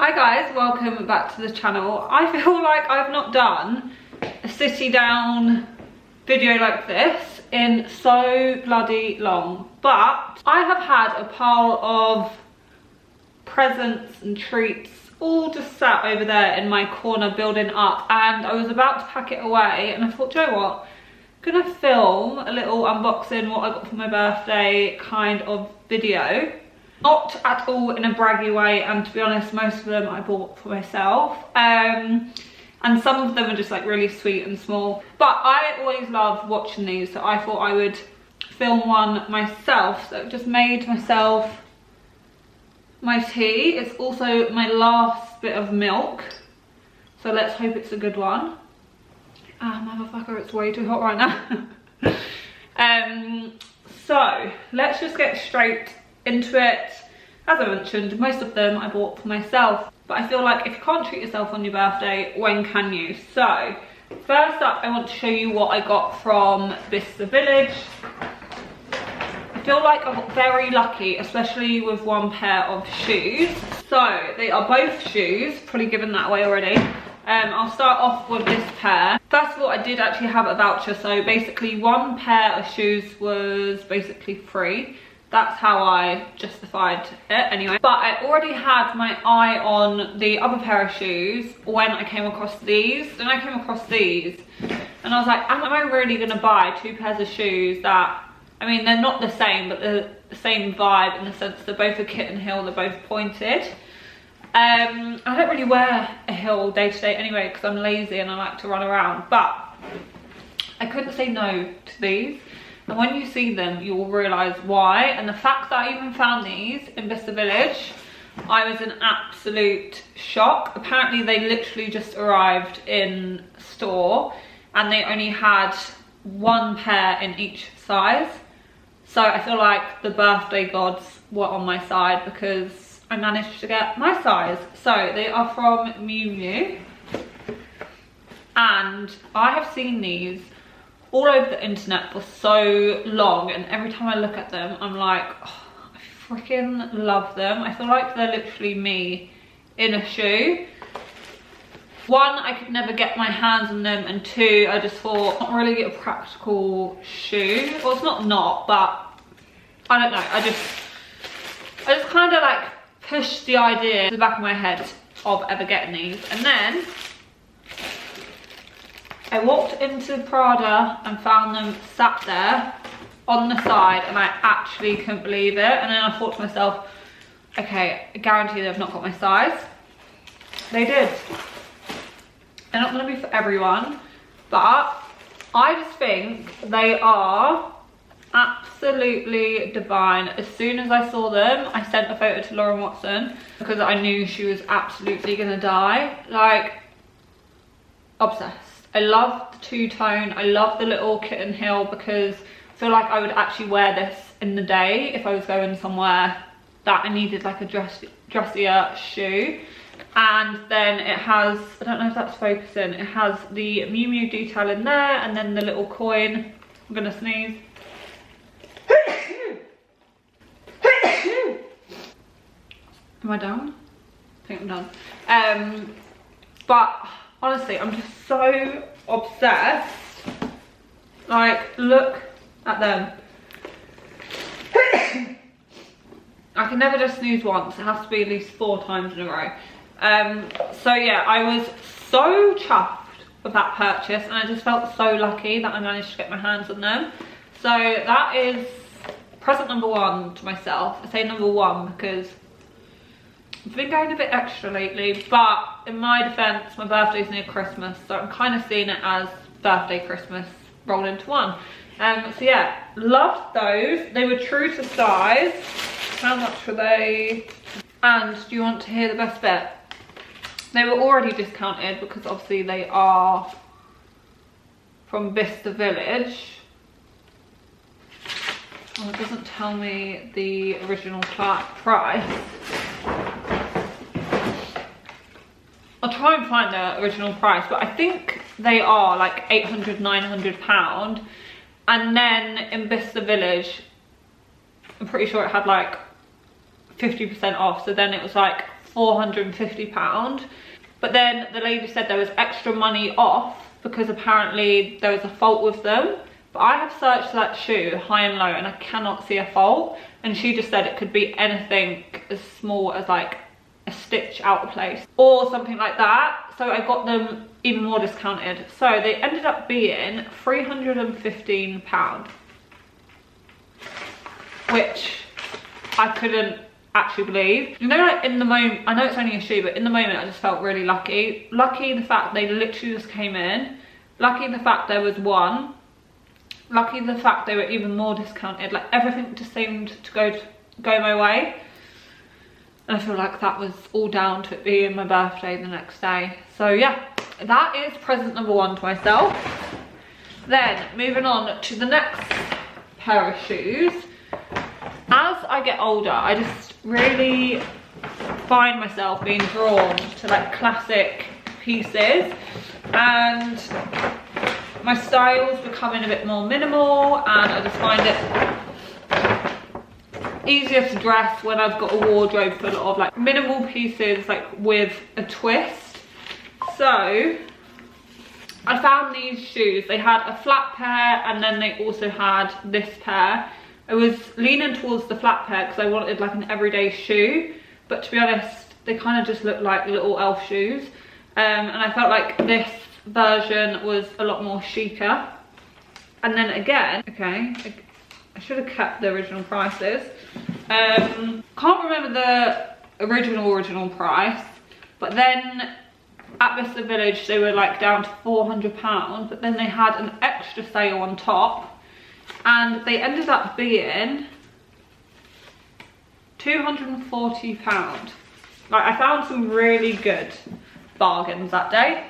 Hi guys, welcome back to the channel. I feel like I've not done a city down video like this in so bloody long, but I have had a pile of presents and treats all just sat over there in my corner building up, and I was about to pack it away and I thought, do you know what, I'm gonna film a little unboxing what I got for my birthday kind of video. Not at all in a braggy way, and to be honest, most of them I bought for myself, and some of them are just like really sweet and small, but I always love watching these, so I thought I would film one myself. So I've just made myself my tea. It's also my last bit of milk, so let's hope it's a good one. Ah, motherfucker, it's way too hot right now. So let's just get straight into it. As I mentioned, most of them I bought for myself, but I feel like if you can't treat yourself on your birthday, when can you? So first up, I want to show you what I got from Bicester Village. I feel like I got very lucky, especially with one pair of shoes. So they are both shoes, probably given that away already. I'll start off with this pair. First of all, I did actually have a voucher, so basically one pair of shoes was basically free. That's how I justified it anyway. But I already had my eye on the other pair of shoes when I came across these. Then I came across these and I was like, am I really gonna buy two pairs of shoes that, I mean, they're not the same, but they're the same vibe in the sense they're both a kitten heel, they're both pointed. I don't really wear a heel day to day anyway because I'm lazy and I like to run around, but I couldn't say no to these. And when you see them, you will realise why. And the fact that I even found these in Bicester Village, I was in absolute shock. Apparently they literally just arrived in store and they only had one pair in each size. So I feel like the birthday gods were on my side because I managed to get my size. So they are from Miu Miu. And I have seen these all over the internet for so long, and every time I look at them I'm like, oh, I freaking love them. I feel like they're literally me in a shoe. One, I could never get my hands on them, and two, I just thought, not really a practical shoe. Well, it's not, but I don't know, I just kind of like pushed the idea to the back of my head of ever getting these. And then I walked into Prada and found them sat there on the side, and I actually couldn't believe it. And then I thought to myself, okay, I guarantee they've not got my size. They did. They're not going to be for everyone, but I just think they are absolutely divine. As soon as I saw them, I sent a photo to Lauren Watson because I knew she was absolutely going to die. Like, obsessed. I love the two-tone, I love the little kitten heel because I feel like I would actually wear this in the day if I was going somewhere that I needed like a dressier shoe. And then it has, I don't know if that's focusing, it has the Miu Miu detail in there, and then the little coin. I'm gonna sneeze. Am I done? I think I'm done. But honestly, I'm just so obsessed. Like, look at them. I can never just snooze once. It has to be at least 4 times in a row. So yeah, I was so chuffed with that purchase, and I just felt so lucky that I managed to get my hands on them. So that is present number 1 to myself. I say number 1 because I've been going a bit extra lately, but in my defence, my birthday's near Christmas, so I'm kind of seeing it as birthday Christmas rolled into one. So yeah, loved those. They were true to size. How much were they? And do you want to hear the best bit? They were already discounted because obviously they are from Bicester Village. Oh, it doesn't tell me the original price. I'll try and find the original price, but I think they are like £800, £900. And then in Bicester Village, I'm pretty sure it had like 50% off, so then it was like £450. But then the lady said there was extra money off because apparently there was a fault with them. But I have searched that shoe high and low and I cannot see a fault. And she just said it could be anything as small as like a stitch out of place or something like that. So I got them even more discounted. So they ended up being £315, which I couldn't actually believe. You know, like in the moment, I know it's only a shoe, but in the moment I just felt really lucky. Lucky the fact they literally just came in. Lucky the fact there was one. Lucky the fact they were even more discounted. Like everything just seemed to go my way. And I feel like that was all down to it being my birthday the next day. So yeah, that is present number 1 to myself. Then moving on to the next pair of shoes. As I get older, I just really find myself being drawn to like classic pieces, and my style's becoming a bit more minimal, and I just find it easier to dress when I've got a wardrobe full of like minimal pieces, like with a twist. So I found these shoes. They had a flat pair and then they also had this pair. I was leaning towards the flat pair because I wanted like an everyday shoe, but to be honest, they kind of just look like little elf shoes. And I felt like this version was a lot more chicer. And then again, okay, I should have kept the original prices. Can't remember the original price, but then at Bicester Village they were like down to £400, but then they had an extra sale on top and they ended up being £240. Like I found some really good bargains that day.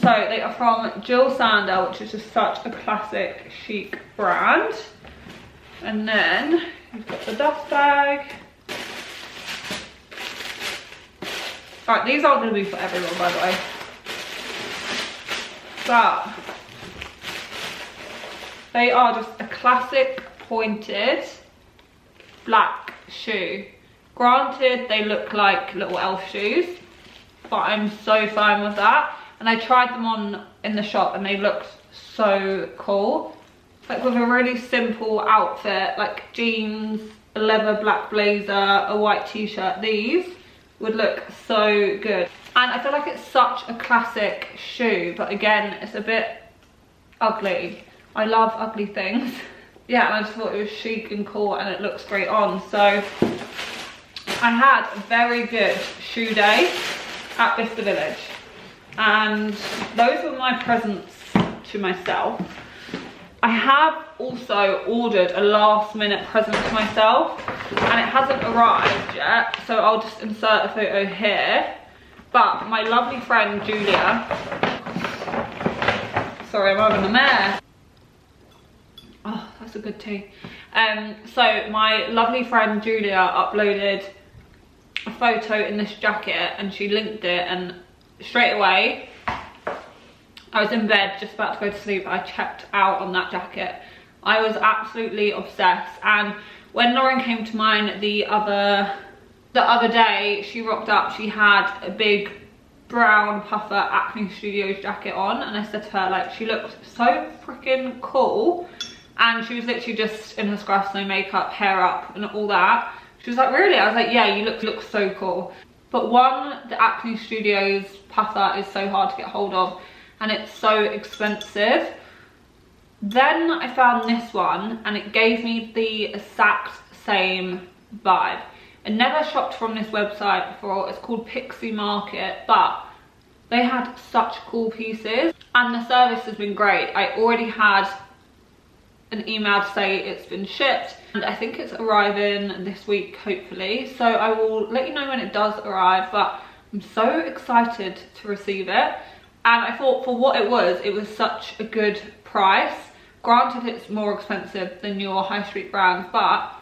So they are from Jil Sander, which is just such a classic chic brand. And then we've got the dust bag. Right, these aren't going to be for everyone, by the way. But they are just a classic pointed black shoe. Granted, they look like little elf shoes, but I'm so fine with that. And I tried them on in the shop and they looked so cool. Like with a really simple outfit, like jeans, a leather black blazer, a white t-shirt, these would look so good. And I feel like it's such a classic shoe, but again, it's a bit ugly. I love ugly things. Yeah, and I just thought it was chic and cool and it looks great on. So I had a very good shoe day at Bicester Village. And those were my presents to myself. I have also ordered a last minute present to myself and it hasn't arrived yet, so I'll just insert a photo here. But my lovely friend Julia, sorry, I'm having a mare. Oh, that's a good tea. So my lovely friend Julia uploaded a photo in this jacket and she linked it, and straight away I was in bed just about to go to sleep, I checked out on that jacket. I was absolutely obsessed. And when Lauren came to mine the other day, she rocked up, she had a big brown puffer Acne Studios jacket on, and I said to her, like, she looked so freaking cool, and she was literally just in her scruffs, no makeup, hair up and all that. She was like, really? I was like, yeah, you look so cool. But one, the Acne Studios puffer is so hard to get hold of and it's so expensive. Then I found this one and it gave me the exact same vibe. I never shopped from this website before. It's called Pixie Market, but they had such cool pieces and the service has been great. I already had an email to say it's been shipped and I think it's arriving this week, hopefully. So I will let you know when it does arrive, but I'm so excited to receive it. And I thought for what it was such a good price. Granted, it's more expensive than your high street brands, but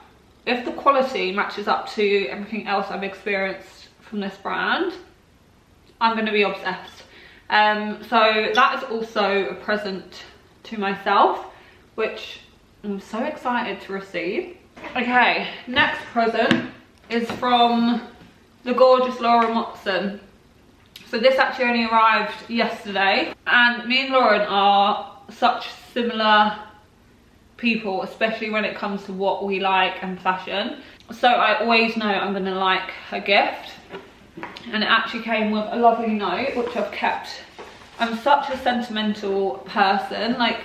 if the quality matches up to everything else I've experienced from this brand, I'm going to be obsessed. So that is also a present to myself, which I'm so excited to receive. Okay, next present is from the gorgeous Lauren Watson. So this actually only arrived yesterday, and me and Lauren are such similar people, especially when it comes to what we like and fashion. So I always know I'm gonna like her gift, and it actually came with a lovely note which I've kept. I'm such a sentimental person. Like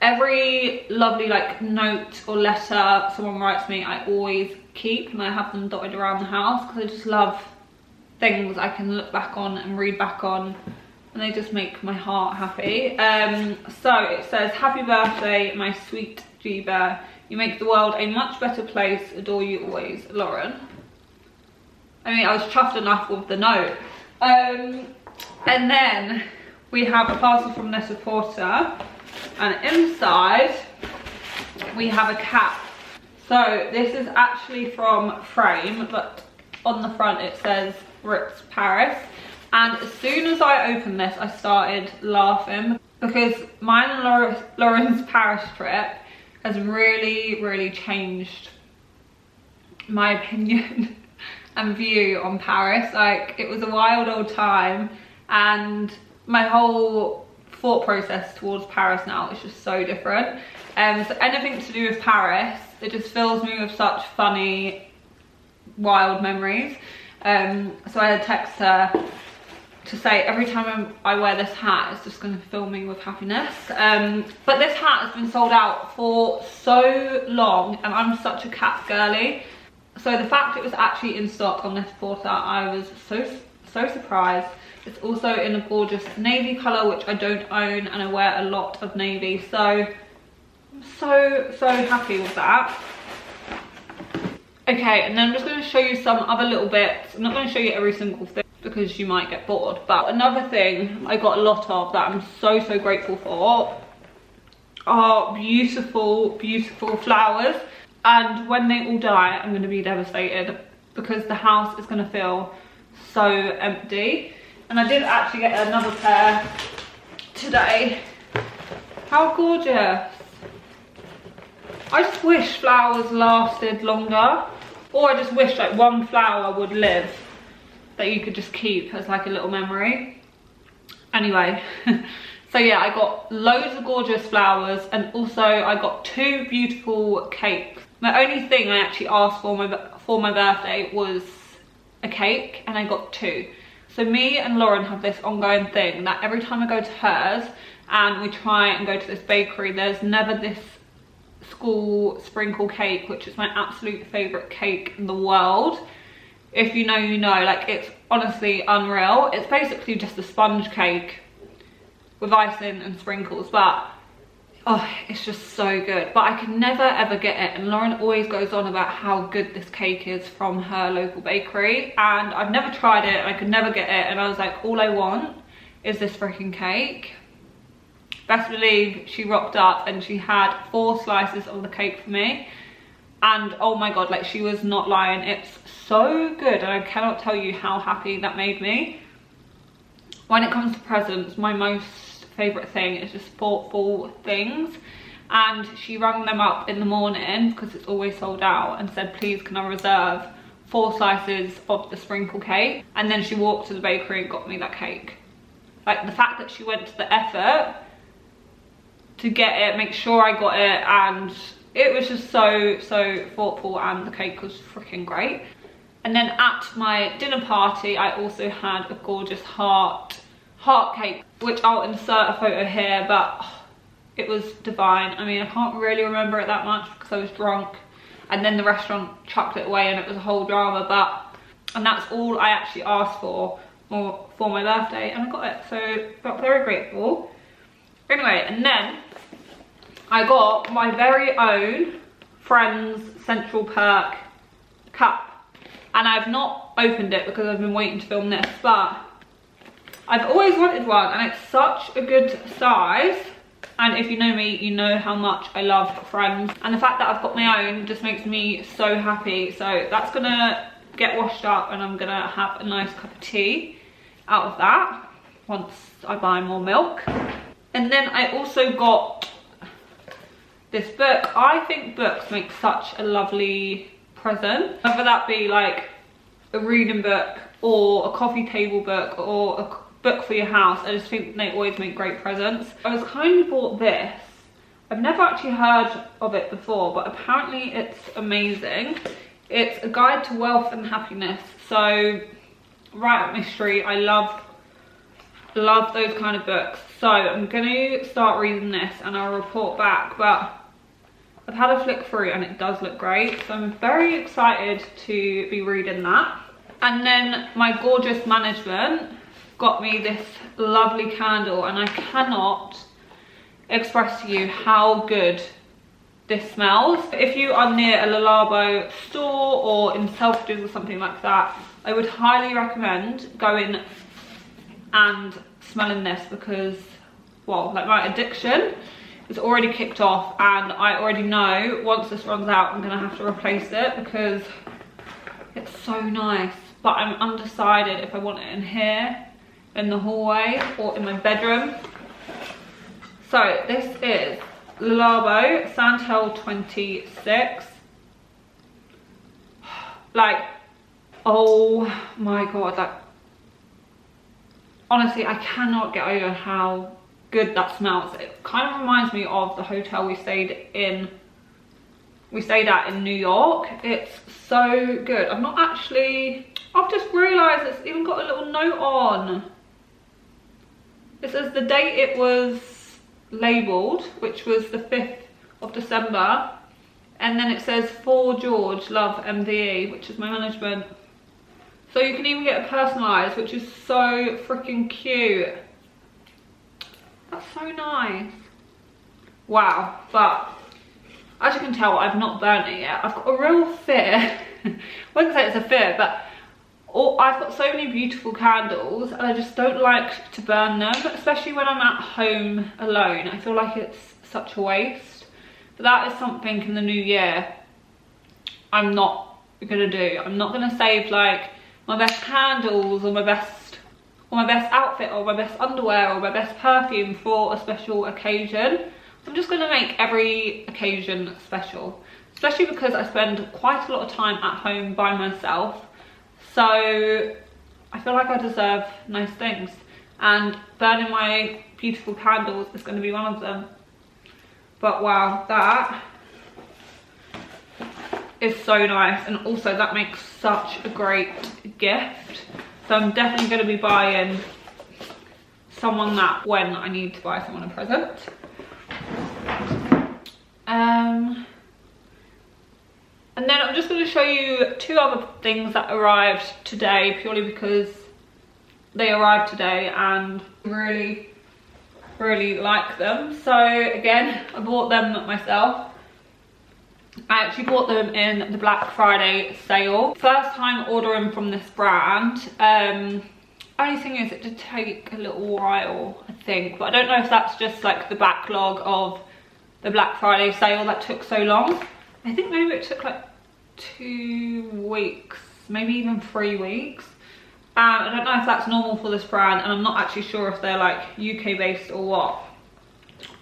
every lovely like note or letter someone writes me, I always keep, and I have them dotted around the house because I just love things I can look back on and read back on, and they just make my heart happy. So it says, happy birthday my sweet G-Bear, you make the world a much better place, adore you always, Lauren. I mean, I was chuffed enough with the note. And then we have a parcel from their supporter, and inside we have a cap. So this is actually from Frame, but on the front it says Ritz Paris. And as soon as I opened this, I started laughing because mine and Lauren's Paris trip has really changed my opinion and view on Paris. Like, it was a wild old time, and my whole thought process towards Paris now is just so different. So anything to do with Paris, it just fills me with such funny, wild memories. So I had text her to say every time I wear this hat, it's just going to fill me with happiness. But this hat has been sold out for so long, and I'm such a cap girly. So the fact it was actually in stock on this portal, I was so surprised. It's also in a gorgeous navy colour, which I don't own, and I wear a lot of navy. So I'm so happy with that. Okay, and then I'm just going to show you some other little bits. I'm not going to show you every single thing because you might get bored, but another thing I got a lot of that I'm so grateful for are beautiful flowers. And when they all die, I'm going to be devastated because the house is going to feel so empty. And I did actually get another pair today. How gorgeous. I just wish flowers lasted longer, or I just wish like one flower would live that you could just keep as like a little memory. Anyway, so yeah, I got loads of gorgeous flowers, and also I got 2 beautiful cakes. My only thing I actually asked for my birthday was a cake, and I got 2. So me and Lauren have this ongoing thing that every time I go to hers and we try and go to this bakery, there's never this school sprinkle cake, which is my absolute favourite cake in the world. If you know, you know. Like, it's honestly unreal. It's basically just a sponge cake with icing and sprinkles, but oh, it's just so good. But I can never ever get it, and Lauren always goes on about how good this cake is from her local bakery, and I've never tried it and I could never get it, and I was like, all I want is this freaking cake. Best believe she rocked up and she had 4 slices of the cake for me, and oh my god, like, she was not lying. It's so good, and I cannot tell you how happy that made me. When it comes to presents, my most favourite thing is just thoughtful things, and she rang them up in the morning because it's always sold out and said, please can I reserve 4 slices of the sprinkle cake, and then she walked to the bakery and got me that cake. Like, the fact that she went to the effort to get it, make sure I got it, and it was just so thoughtful, and the cake was freaking great. And then at my dinner party, I also had a gorgeous heart cake, which I'll insert a photo here, but oh, it was divine. I mean, I can't really remember it that much because I was drunk, and then the restaurant chucked it away and it was a whole drama, and that's all I actually asked for my birthday, and I got it, so I got very grateful. Anyway, and then I got my very own Friends Central Perk cup, and I've not opened it because I've been waiting to film this, but I've always wanted one, and it's such a good size, and if you know me, you know how much I love Friends, and the fact that I've got my own just makes me so happy. So that's gonna get washed up, and I'm gonna have a nice cup of tea out of that once I buy more milk. And then I also got this book. I think books make such a lovely present, whether that be like a reading book or a coffee table book or a book for your house, I just think they always make great presents. I was kind of bought this. I've never actually heard of it before, but apparently it's amazing. It's a guide to wealth and happiness. So right up my street. I love those kind of books. So I'm going to start reading this and I'll report back. But I've had a flick through and it does look great. So I'm very excited to be reading that. And then my gorgeous management got me this lovely candle, and I cannot express to you how good this smells. If you are near a Le Labo store or in Selfridges or something like that, I would highly recommend going and smelling this, because, well, like, my addiction is already kicked off, and I already know once this runs out I'm gonna have to replace it because it's so nice. But I'm undecided if I want it in here, in the hallway, or in my bedroom. So this is Le Labo Santel 26. Like, oh my god, like, honestly, I cannot get over how good that smells. It kind of reminds me of the hotel we stayed at in New York. It's so good. I've just realised it's even got a little note on. It says the date it was labelled, which was the 5th of December, and then it says for George, love MDE, which is my management. So you can even get it personalised, which is so freaking cute. That's so nice. Wow. But as you can tell, I've not burnt it yet. I've got a real fear. I wouldn't say it's a fear, but I've got so many beautiful candles and I just don't like to burn them, especially when I'm at home alone. I feel like it's such a waste. But that is something in the new year I'm not gonna do. I'm not gonna save like my best candles or my best outfit or my best underwear or my best perfume for a special occasion. I'm just gonna make every occasion special, especially because I spend quite a lot of time at home by myself. So I feel like I deserve nice things, and burning my beautiful candles is going to be one of them. But wow, that is so nice, and also that makes such a great gift. So I'm definitely going to be buying someone that when I need to buy someone a present. And then I'm just going to show you two other things that arrived today, purely because they arrived today and really like them. So again, I bought them myself. I actually bought them in the Black Friday sale. First time ordering from this brand. Only thing is, it did take a little while, I think, but I don't know if that's just like the backlog of the Black Friday sale that took so long. I think maybe it took like 2 weeks, maybe even 3 weeks. I don't know if that's normal for this brand, and I'm not actually sure if they're like UK based or what,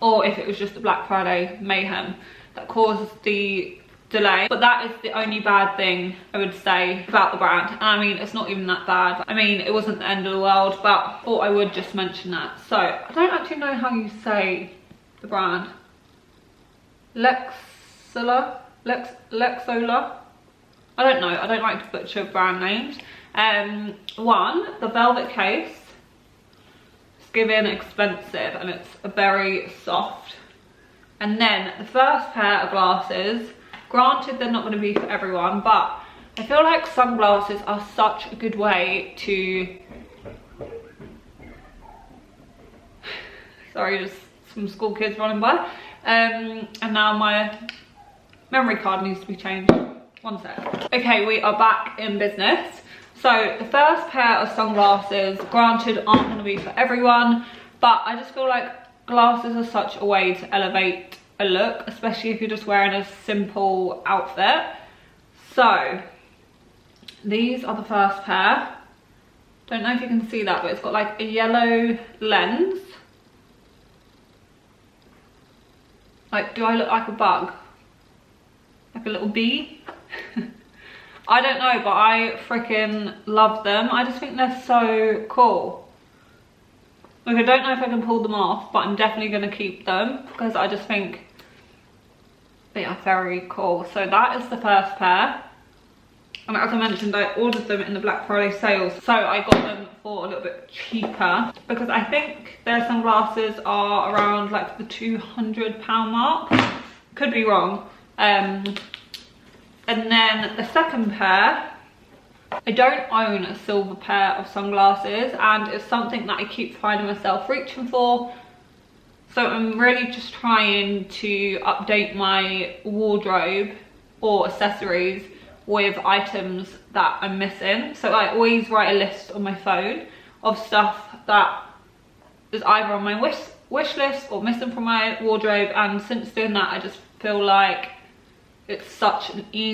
or if it was just the Black Friday mayhem that caused the delay. But that is the only bad thing I would say about the brand, and I mean, it's not even that bad. I mean, it wasn't the end of the world, but I thought I would just mention that. So I don't actually know how you say the brand. Lexola. I don't know, I don't like to butcher brand names. One, the velvet case, it's giving expensive and it's very soft. And then the first pair of glasses, granted they're not going to be for everyone, but I feel like sunglasses are such a good way to, sorry, just some school kids running by. And now my memory card needs to be changed. One sec. Okay, we are back in business. So the first pair of sunglasses, granted, aren't going to be for everyone, but I just feel like glasses are such a way to elevate a look, especially if you're just wearing a simple outfit. So these are the first pair. Don't know if you can see that, but it's got like a yellow lens. Like, do I look like a bug? Like a little bee? I don't know, but I freaking love them. I just think they're so cool. Like, I don't know if I can pull them off, but I'm definitely going to keep them because I just think they are very cool. So that is the first pair. And as I mentioned, I ordered them in the Black Friday sales, so I got them for a little bit cheaper because I think their sunglasses are around like the £200 mark. Could be wrong. And then the second pair, I don't own a silver pair of sunglasses, and it's something that I keep finding myself reaching for. So I'm really just trying to update my wardrobe or accessories with items that I'm missing. So I always write a list on my phone of stuff that is either on my wish list or missing from my wardrobe, and since doing that I just feel like it's such an easy